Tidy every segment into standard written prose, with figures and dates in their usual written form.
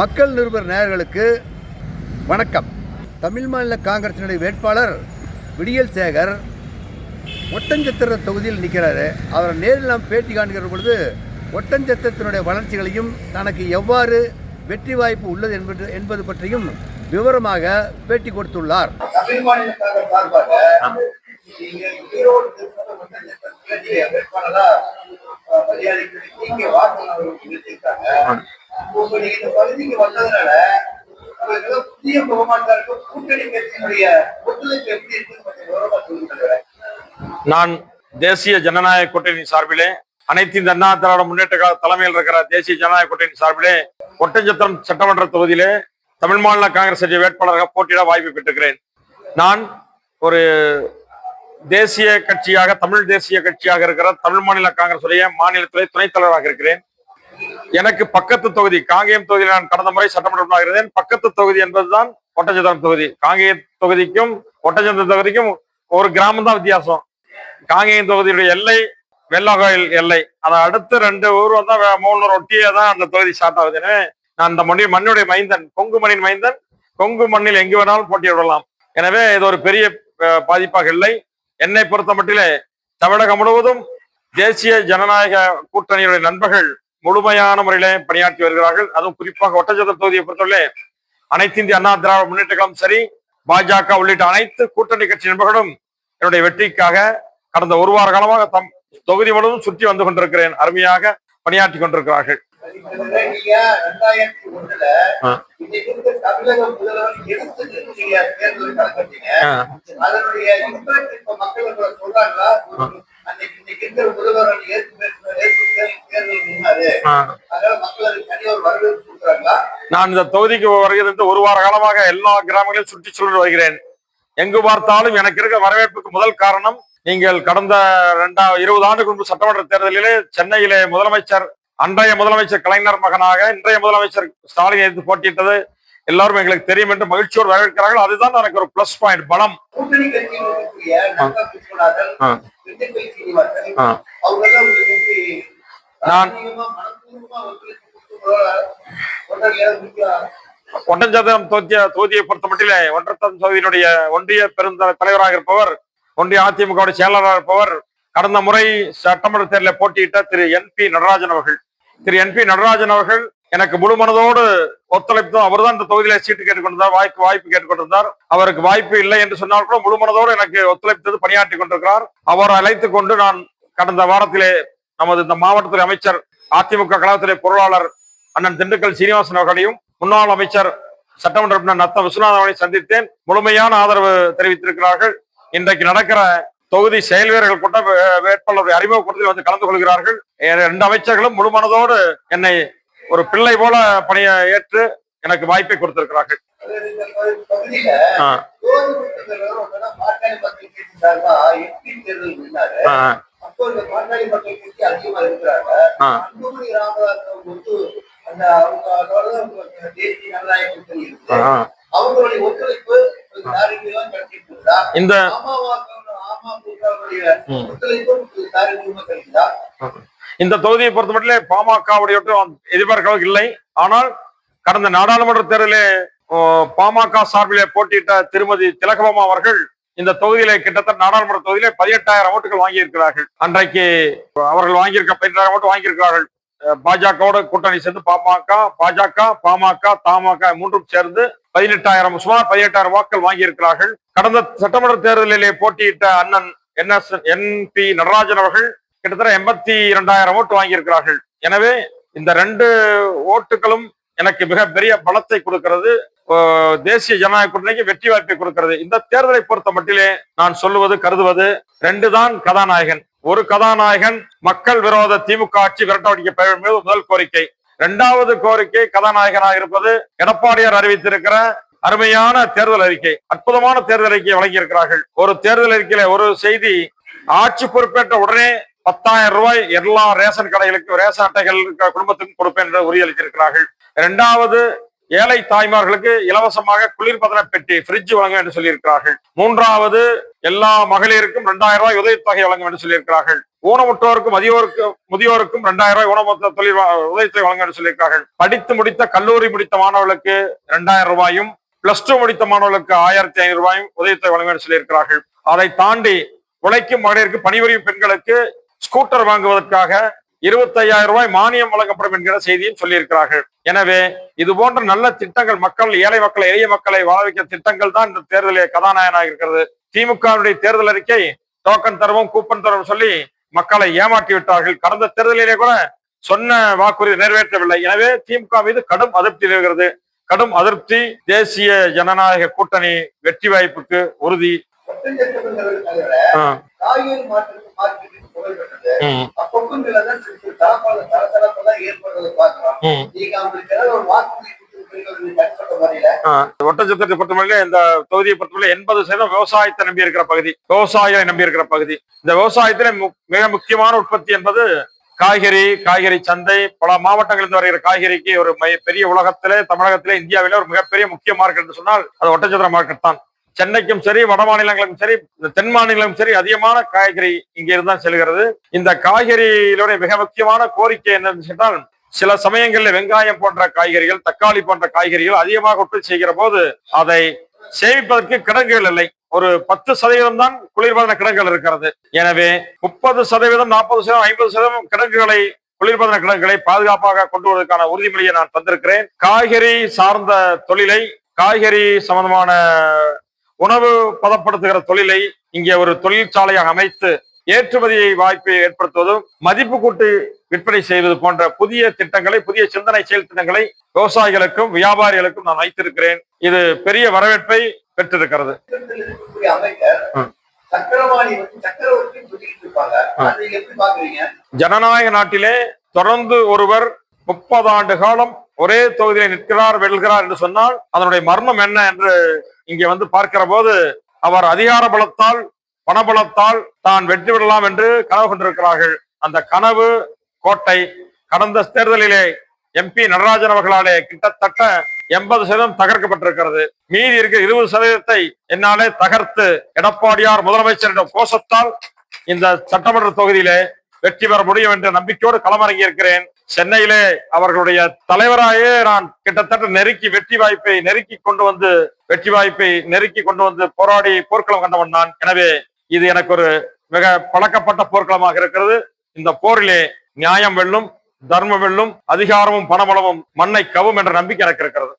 மக்கள் நிருபர் நேயர்களுக்கு வணக்கம். தமிழ் மாநில காங்கிரசினுடைய வேட்பாளர் விடியல் சேகர் ஒட்டஞ்சத்திர தொகுதியில் நிற்கிறாரு. அவரை நேரில் நாம் பேட்டி காண்கிற பொழுது ஒட்டஞ்சத்திரத்தினுடைய வளர்ச்சிகளையும் தனக்கு எவ்வாறு வெற்றி வாய்ப்பு உள்ளது என்பது பற்றியும் விவரமாக பேட்டி கொடுத்துள்ளார். தமிழ் மாநில காங்கிரஸ் சார்பாக பகுதிக்கு வந்ததுனால புதிய முகமாட்டாருக்கு கூட்டணி கட்சியினுடைய ஒத்துழைப்பு எப்படி இருக்கு? நான் தேசிய ஜனநாயக கூட்டணி சார்பிலே அனைத்து இந்த அண்ணா திராவிட முன்னேற்ற கழக தலைமையில் இருக்கிற தேசிய ஜனநாயக கூட்டணி சார்பிலே ஒட்டஞ்சத்திரம் சட்டமன்ற தொகுதியிலே தமிழ் மாநில காங்கிரஸ் கட்சி வேட்பாளராக போட்டியிட வாய்ப்பு பெற்றிருக்கிறேன். நான் ஒரு தேசிய கட்சியாக தமிழ் தேசிய கட்சியாக இருக்கிற தமிழ் மாநில காங்கிரஸ் உடைய மாநிலத்திலே துணைத் தலைவராக இருக்கிறேன். எனக்கு பக்கத்து தொகுதி காங்கேயம் தொகுதியில் நான் கடந்த முறை சட்டமன்ற இருந்தேன். பக்கத்து தொகுதி என்பதுதான் ஒட்டஞ்சத்திரம் தொகுதி. காங்கேயம் தொகுதிக்கும் ஒட்டஞ்சத்திரம் தொகுதிக்கும் ஒரு கிராமம் தான் வித்தியாசம். காங்கேயம் தொகுதியுடைய எல்லை வெள்ளகோயில் எல்லை, அதை அடுத்து 2 ஊர் வந்தா 3 ஒட்டியே தான் அந்த தொகுதி ஸ்டார்ட் ஆகுது. எனவே நான் அந்த மண்ணுடைய மைந்தன், கொங்கு மண்ணின் மைந்தன். கொங்கு மண்ணில் எங்கு வேணாலும் போட்டியிட விடலாம். எனவே இது ஒரு பெரிய பாதிப்பாக இல்லை. என்னை பொறுத்த மட்டிலே தமிழகம் முழுவதும் தேசிய ஜனநாயக கூட்டணியுடைய நண்பர்கள் முழுமையான முறையிலே பணியாற்றி வருகிறார்கள். அதுவும் குறிப்பாக ஒட்டஞ்சத்திரம் தொகுதியை பொறுத்தவரை அனைத்து இந்திய அண்ணா திராவிட முன்னேற்ற கழகம் சரி, பாஜக உள்ளிட்ட அனைத்து கூட்டணி கட்சி நண்பர்களும் என்னுடைய வெற்றிக்காக கடந்த 1 வார காலமாக தம் தொகுதி முழுவதும் சுற்றி வந்து கொண்டிருக்கிறேன். அருமையாக பணியாற்றி கொண்டிருக்கிறார்கள். நான் இந்த தொகுதிக்கு வருகிறது 1 வார காலமாக எல்லா கிராமங்களையும் சுற்றி சென்று வருகிறேன். எங்கு பார்த்தாலும் எனக்கு இருக்க வரவேற்புக்கு முதல் காரணம், நீங்கள் கடந்த 20 ஆண்டுக்கு முன்பு சட்டமன்ற தேர்தலிலே சென்னையிலே முதலமைச்சர், அன்றைய முதலமைச்சர் கலைஞர் மகனாக இன்றைய முதலமைச்சர் ஸ்டாலின் எதிர்த்து போட்டியிட்டது எல்லாரும் எங்களுக்கு தெரியும் என்று மகிழ்ச்சியோடு வரவேற்கிறார்கள். அதுதான் எனக்கு ஒரு பிளஸ் பாயிண்ட், பலம். நான் ஒட்டஞ்சத்திரம் தொகுதியை பொறுத்த மட்டிலே ஒட்டஞ்சத்திரம் தொகுதியினுடைய ஒன்றிய தலைவராக இருப்பவர், ஒன்றிய அதிமுக செயலாளராக இருப்பவர், கடந்த முறை சட்டமன்ற தேர்தலில் போட்டியிட்ட திரு NP நடராஜன் அவர்கள். திரு NP நடராஜன் அவர்கள் எனக்கு முழு மனதோடு ஒத்துழைப்பு. அவர் தான் இந்த தொகுதியில சீட்டு கேட்டுக்கொண்டிருந்தார், வாய்ப்பு கேட்டுக்கொண்டிருந்தார். அவருக்கு வாய்ப்பு இல்லை என்று சொன்னால் கூட முழு மனதோடு எனக்கு ஒத்துழைப்பு பணியாற்றி கொண்டிருக்கிறார். அவரை அழைத்துக் கொண்டு நான் கடந்த வாரத்திலே நமது இந்த மாவட்டத்துறை அமைச்சர், அதிமுக கழகத்துறை பொருளாளர் அண்ணன் திண்டுக்கல் சீனிவாசன் அவர்களையும், முன்னாள் அமைச்சர் சட்டமன்ற உறுப்பினர் நத்த விஸ்வநாதன் அவர்களை சந்தித்தேன். முழுமையான ஆதரவு தெரிவித்திருக்கிறார்கள். இன்றைக்கு நடக்கிற தொகுதி செயல் வீரர்கள் கூட்ட வேட்பாளருடைய அறிமுக கூட்டத்தில் வந்து கலந்து கொள்கிறார்கள். 2 அமைச்சர்களும் முழு மனதோடு என்னை ஒரு பிள்ளை போல பணியை ஏற்று எனக்கு வாய்ப்பை கொடுத்திருக்கிறார்கள். இந்த இந்த தொகுதியை பொறுத்த மட்டும் பாமகவுடைய எதிர்பார்க்க இல்லை. ஆனால் கடந்த நாடாளுமன்ற தேர்தலிலே பாமக சார்பிலே போட்டியிட்ட திருமதி திலகபாமா அவர்கள் இந்த தொகுதியிலே கிட்டத்தட்ட நாடாளுமன்ற தொகுதியிலே 18,000 ஓட்டுகள் வாங்கியிருக்கிறார்கள். அன்றைக்கு அவர்கள் 18,000 ஓட்டு வாங்கியிருக்கிறார்கள். பாஜகவோட கூட்டணி சேர்ந்து பாஜக, பாமக, தமாக 3ம் சேர்ந்து 18,000, சுமார் 18,000 வாக்குகள் வாங்கியிருக்கிறார்கள். கடந்த சட்டமன்ற தேர்தலிலே போட்டியிட்ட அண்ணன் NP நடராஜன் அவர்கள் கிட்டத்தட்ட 82,000 ஓட்டு வாங்கியிருக்கிறார்கள். எனவே இந்த 2 ஓட்டுகளும் எனக்கு மிகப்பெரிய பலத்தை கொடுக்கிறது. தேசிய ஜனநாயக கூட்டணிக்கு வெற்றி வாய்ப்பை கொடுக்கிறது. இந்த தேர்தலை பொறுத்த மட்டிலே நான் சொல்லுவது, கருதுவது 2 தான் கதாநாயகன். ஒரு கதாநாயகன் மக்கள் விரோத திமுக ஆட்சி விரட்டடிக்க முதல் கோரிக்கை. 2வது கோரிக்கை கதாநாயகனாக இருப்பது எடப்பாடியார் அறிவித்திருக்கிற அருமையான தேர்தல் அறிக்கை, அற்புதமான தேர்தல் அறிக்கையை வழங்கியிருக்கிறார்கள். ஒரு தேர்தல் அறிக்கையில ஒரு செய்தி, ஆட்சி பொறுப்பேற்ற உடனே 10,000 ரூபாய் எல்லா ரேஷன் கடைகளுக்கு, ரேஷன் அட்டைகள் குடும்பத்துக்கும் கொடுப்பேன் என்று உறுதியளித்திருக்கிறார்கள். 2வது ஏழை தாய்மார்களுக்கு இலவசமாக குளிர்பதன பெட்டி ஃப்ரிட்ஜ் வழங்கும் என்று சொல்லியிருக்கிறார்கள். மூன்றாவது, எல்லா மகளிருக்கும் 2000 ரூபாய் உதவித்தொகை வழங்கும் என்று சொல்லியிருக்கிறார்கள். ஊனமுற்றோருக்கும் முதியோருக்கும் 2000 ரூபாய் ஊனமுற்ற தொழில் உதவித்தொகை வழங்கும் என்று சொல்லியிருக்கிறார்கள். படித்து முடித்த கல்லூரி முடித்த மாணவர்களுக்கு 2000 ரூபாயும், +2 முடித்த மாணவர்களுக்கு 1500 ரூபாயும் உதவித்தொகை வழங்கும் என்று சொல்லியிருக்கிறார்கள். அதை தாண்டி உழைக்கும் மகளிருக்கு, பணிபுரியும் பெண்களுக்கு ஸ்கூட்டர் வாங்குவதற்காக 25,000 ரூபாய் மானியம் வழங்கப்படும் என்கிற செய்தியும் சொல்லியிருக்கிறார்கள். எனவே இது போன்ற நல்ல திட்டங்கள், ஏழை மக்களை, எளிய மக்களை வாழ வைக்க திட்டங்கள் தான் இந்த தேர்தலில் கதாநாயகனாக இருக்கிறது. திமுகவுடைய தேர்தல் அறிக்கை டோக்கன் தருவோம், கூப்பன் தருவோம் சொல்லி மக்களை ஏமாற்றி விட்டார்கள். கடந்த தேர்தலிலே கூட சொன்ன வாக்குறுதி நிறைவேற்றவில்லை. எனவே திமுக மீது கடும் அதிருப்தி இருக்கிறது. கடும் அதிருப்தி. தேசிய ஜனநாயக கூட்டணி வெற்றி வாய்ப்புக்கு உறுதி. காய்கறி மார்க்கெட்டுக்கு புகழ் பெற்றது. அப்பொழுதுதான் தளதளப்பெல்லாம் ஏற்படுறதை பார்க்கலாம். நீங்க அவங்களுக்கு ஒரு வாக்குறுதி ஒட்டச்சத்திரத்தை பொறுத்தவரையில, இந்த தொகுதியை பொறுத்தவரை 80% விவசாயத்தை நம்பி இருக்கிற பகுதி, விவசாயிகளை நம்பி இருக்கிற பகுதி. இந்த விவசாயத்தில மிக முக்கியமான உற்பத்தி என்பது காய்கறி சந்தை. பல மாவட்டங்களிலிருந்து வருகிற காய்கறிக்கு ஒரு பெரிய உலகத்திலே, தமிழகத்திலே, இந்தியாவிலே ஒரு மிகப்பெரிய முக்கிய மார்க்கெட் என்று சொன்னால் அது ஒட்டச்சத்திர மார்க்கெட் தான். சென்னைக்கும் சரி, வட மாநிலங்களுக்கும் சரி, தென் மாநிலங்களும் சரி, அதிகமான காய்கறி இங்கே இருந்தால் செல்கிறது. இந்த காய்கறியிலுடைய மிக முக்கியமான கோரிக்கை என்னன்னு சொன்னால், சில சமயங்களில் வெங்காயம் போன்ற காய்கறிகள், தக்காளி போன்ற காய்கறிகள் அதிகமாக உற்பத்தி செய்கிற போது அதை சேமிப்பதற்கு கிடங்குகள் இல்லை. ஒரு 10% தான் குளிர்பதன கிடங்குகள் இருக்கிறது. எனவே 30%, 40%, 50% கிடங்குகளை, குளிர்பதன கிடங்குகளை பாதுகாப்பாக கொண்டு வருவதற்கான உறுதிமொழியை நான் தந்திருக்கிறேன். காய்கறி சார்ந்த தொழிலை, காய்கறி சம்பந்தமான உணவு பதப்படுத்துகிற தொழிலை இங்கே ஒரு தொழிற்சாலையாக அமைத்து ஏற்றுமதியை வாய்ப்பை ஏற்படுத்துவதும், மதிப்பு கூட்டு விற்பனை செய்வது போன்ற புதிய திட்டங்களை, புதிய சிந்தனை செயல் திட்டங்களை விவசாயிகளுக்கும் வியாபாரிகளுக்கும் நான் வைத்திருக்கிறேன். இது பெரிய வரவேற்பை பெற்றிருக்கிறது. ஜனநாயக நாட்டிலே தொடர்ந்து ஒருவர் 30 ஆண்டு காலம் ஒரே தொகுதியை நிற்கிறார், வெல்கிறார் என்று சொன்னால் அதனுடைய மர்மம் என்ன என்று இங்கே வந்து பார்க்கிற போது, அவர் அதிகார பலத்தால், பணபலத்தால் தான் வெற்றி பெறலாம் என்று கனவு கொண்டிருக்கிறார்கள். அந்த கனவு கோட்டை கடந்த தேர்தலிலே MP நடராஜன் அவர்களாலே கிட்டத்தட்ட 80% தகர்க்கப்பட்டிருக்கிறது. மீதி இருக்க 20% என்னாலே தகர்த்து எடப்பாடியார் முதலமைச்சரிடம் கோஷத்தால் இந்த சட்டமன்ற தொகுதியிலே வெற்றி பெற முடியும் என்ற நம்பிக்கையோடு களமிறங்கி இருக்கிறேன். சென்னையிலே அவர்களுடைய தலைவராயே நான் கிட்டத்தட்ட வெற்றி வாய்ப்பை நெருக்கி கொண்டு வந்து போராடி போர்க்களம் கண்டவன் நான். எனவே இது எனக்கு ஒரு மிக பழக்கப்பட்ட போர்க்களமாக இருக்கிறது. இந்த போரிலே நியாயம் வெல்லும், தர்மம் வெல்லும், அதிகாரமும் பணபலமும் மண்ணை கவும் என்ற நம்பிக்கை எனக்கு இருக்கிறது.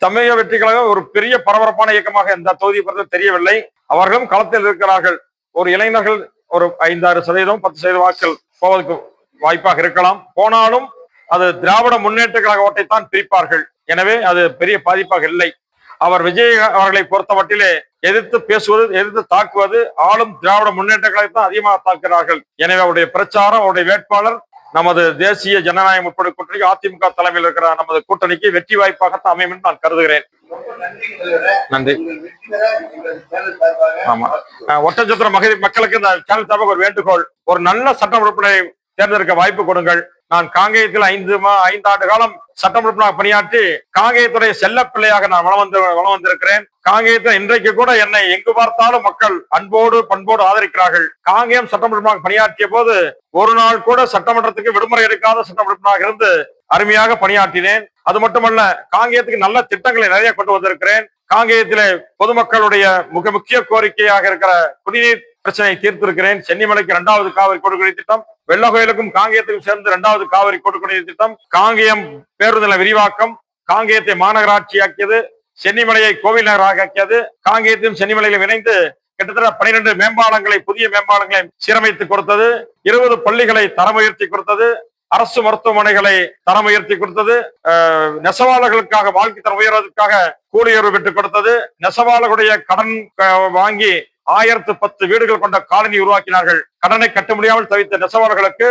தமிழக வெற்றி கழகம் ஒரு பெரிய பரபரப்பான இயக்கமாக இந்த தொகுதியை பொறுத்த தெரியவில்லை. அவர்களும் களத்தில் இருக்கிறார்கள். ஒரு இளைஞர்கள் ஒரு 5-6%, 10% வாக்கள் போவதற்கு வாய்ப்பாக இருக்கலாம். போனாலும் அது திராவிட முன்னேற்ற கழக ஓட்டைத்தான் பிரிப்பார்கள். எனவே அது பெரிய பாதிப்பாக இல்லை. அவர் விஜய் அவர்களை பொறுத்த மட்டிலே எதிர்த்து பேசுவது, எதிர்த்து தாக்குவது ஆளும் திராவிட முன்னேற்ற கழகத்தான் அதிகமாக தாக்குகிறார்கள். எனவே அவருடைய பிரச்சாரம், அவருடைய வேட்பாளர் நமது தேசிய ஜனநாயக முற்போக்கு கூட்டணி, அதிமுக தலைமையில் இருக்கிற நமது கூட்டணிக்கு வெற்றி வாய்ப்பாகத்தான் அமையும் என்று நான் கருதுகிறேன். நன்றி. ஆமா, ஒட்டச்சத்திர மக்களுக்கு இந்த சேனல் சார்பாக ஒரு வேண்டுகோள், ஒரு நல்ல சட்ட உறுப்பினரை தேர்ந்தெடுக்க வாய்ப்பு கொடுங்கள். நான் காங்கேயத்தில் 5 ஆண்டு காலம் சட்டம் உறுப்பினராக பணியாற்றி காங்கேயத்துடைய செல்ல பிள்ளையாக நான் வளம் வந்திருக்கிறேன். காங்கேயத்தில் இன்றைக்கு கூட என்னை எங்கு பார்த்தாலும் மக்கள் அன்போடு பண்போடு ஆதரிக்கிறார்கள். காங்கேயம் சட்டம் உறுப்பினராக பணியாற்றிய போது ஒரு நாள் கூட சட்டமன்றத்துக்கு விடுமுறை எடுக்காத சட்டம் உறுப்பினராக இருந்து அருமையாக பணியாற்றினேன். அது மட்டுமல்ல, காங்கேயத்துக்கு நல்ல திட்டங்களை நிறைய கொண்டு வந்திருக்கிறேன். காங்கேயத்திலே பொதுமக்களுடைய முக்கிய கோரிக்கையாக இருக்கிற குடிநீர் பிரச்சனையை தீர்த்திருக்கிறேன். சென்னிமலைக்கு 2வது காவிரி கொடுக்குடிநீர் திட்டம், வெள்ளகோயிலுக்கும் காங்கேயத்துக்கும் சேர்ந்து 2வது காவிரி கொடுக்குடிநீர் திட்டம், காங்கேயம் பேருந்து நிலைய விரிவாக்கம், காங்கேயத்தை மாநகராட்சி ஆக்கியது, சென்னிமலையை கோவில் நகராக ஆக்கியது, காங்கேயத்தையும் சென்னிமலையிலும் இணைந்து கிட்டத்தட்ட 12 மேம்பாலங்களை, புதிய மேம்பாலங்களை சீரமைத்து கொடுத்தது, 20 பள்ளிகளை தரம் உயர்த்தி கொடுத்தது, அரசு மருத்துவமனைகளை தரம் உயர்த்தி கொடுத்தது, நெசவாளர்களுக்காக வாழ்க்கை தரம் உயர்வதற்காக கூலியுறவு பெற்றுக் கொடுத்தது, நெசவாளர்களுடைய கடன் வாங்கி 1010 வீடுகள் கொண்ட காலனி உருவாக்கினார்கள். கடனை கட்ட முடியாமல் தவித்த நெசவாளர்களுக்கு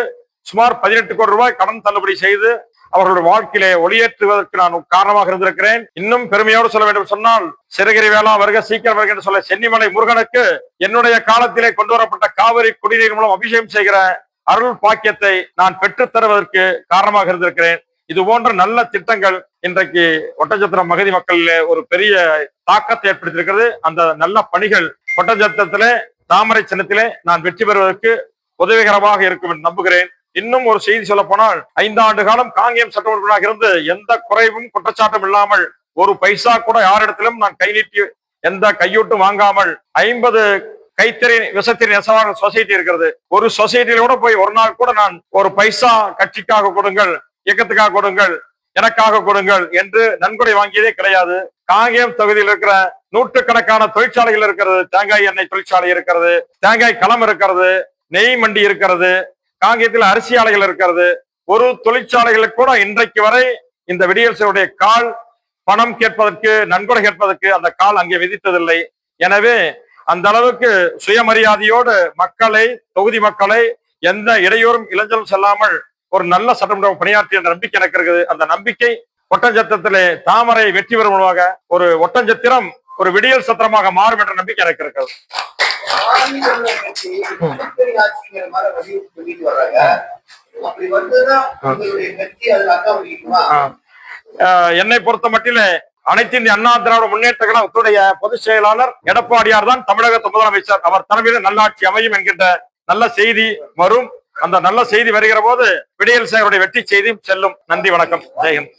சுமார் 18 கோடி ரூபாய் கடன் தள்ளுபடி செய்து அவர்களுடைய வாழ்க்கையிலே ஒளியேற்றுவதற்கு நான் காரணமாக இருந்திருக்கிறேன். இன்னும் பெருமையோடு சொல்ல வேண்டும் சொன்னால், சிறகிரி வேளா வருக, சீக்கிரம் வருக என்று சொல்ல சென்னிமலை முருகனுக்கு என்னுடைய காலத்திலே கொண்டு வரப்பட்ட காவிரி குடிநீர் மூலம் அபிஷேகம் செய்கிற அருள் பாக்கியத்தை நான் பெற்றுத் தருவதற்கு காரணமாக இருந்திருக்கிறேன். இது போன்ற நல்ல திட்டங்கள் இன்றைக்கு ஒட்டஞ்சத்திரம் மகதி மக்களிலே ஒரு பெரிய தாக்கத்தை ஏற்படுத்தியிருக்கிறது. அந்த நல்ல பணிகள் ஒட்டஞ்சத்திரத்திலே தாமரை சின்னத்திலே நான் வெற்றி பெறுவதற்கு உதவிகரமாக இருக்கும் என்று நம்புகிறேன். இன்னும் ஒரு செய்தி சொல்ல போனால், 5 ஆண்டு காலம் காங்கேயம் சட்டமன்றமாக இருந்து எந்த குறைவும் குற்றச்சாட்டும் இல்லாமல் ஒரு பைசா கூட யாரிடத்திலும் நான் கை நீட்டி எந்த கையூட்டும் வாங்காமல் 50 கைத்தறி விசைத்தறி நெசவாளர் சொசைட்டி இருக்கிறது. ஒரு சொசைட்டியில கூட போய் ஒரு நாள் கூட நான் ஒரு பைசா கட்சிக்காக கொடுங்கள், இயக்கத்துக்காக கொடுங்கள், எனக்காக கொடுங்கள் என்று நன்கொடை வாங்கியதே கிடையாது. காங்கேயம் தொகுதியில் இருக்கிற நூற்றுக்கணக்கான தொழிற்சாலைகள் இருக்கிறது. தேங்காய் எண்ணெய் தொழிற்சாலை இருக்கிறது, தேங்காய் களம் இருக்கிறது, நெய் மண்டி இருக்கிறது, காங்கேயத்தில் அரிசி ஆலைகள் இருக்கிறது. ஒரு தொழிற்சாலைகளுக்கு கூட இன்றைக்கு வரை இந்த விடியரசுடைய கால் பணம் கேட்பதற்கு, நன்கொடை கேட்பதற்கு அந்த கால் அங்கே விதித்ததில்லை. எனவே அந்த அளவுக்கு சுயமரியாதையோடு மக்களை, தொகுதி மக்களை எந்த இடையூறும் இளைஞரும் செல்லாமல் ஒரு நல்ல சட்டமன்ற பணியாற்றிய நம்பிக்கை எனக்கு இருக்குது. அந்த நம்பிக்கை ஒட்டஞ்சத்திரத்திலே தாமரை வெற்றி பெறும் மூலமாக ஒரு ஒட்டஞ்சத்திரம் ஒரு விடியல் சத்திரமாக மாறும் என்ற நம்பிக்கை எனக்கு இருக்கிறது. என்னை பொறுத்த மட்டிலே அனைத்து இந்திய அண்ணா திராவிட முன்னேற்ற கழகத்துடைய பொதுச் செயலாளர் எடப்பாடியார் தான் தமிழக முதலமைச்சர். அவர் தலைமையில் நல்லாட்சி அமையும் என்கின்ற நல்ல செய்தி வரும். அந்த நல்ல செய்தி வருகிற போது விடியல் சேகருடைய வெற்றி செய்தியும் செல்லும். நன்றி, வணக்கம், ஜெயஹிந்த்.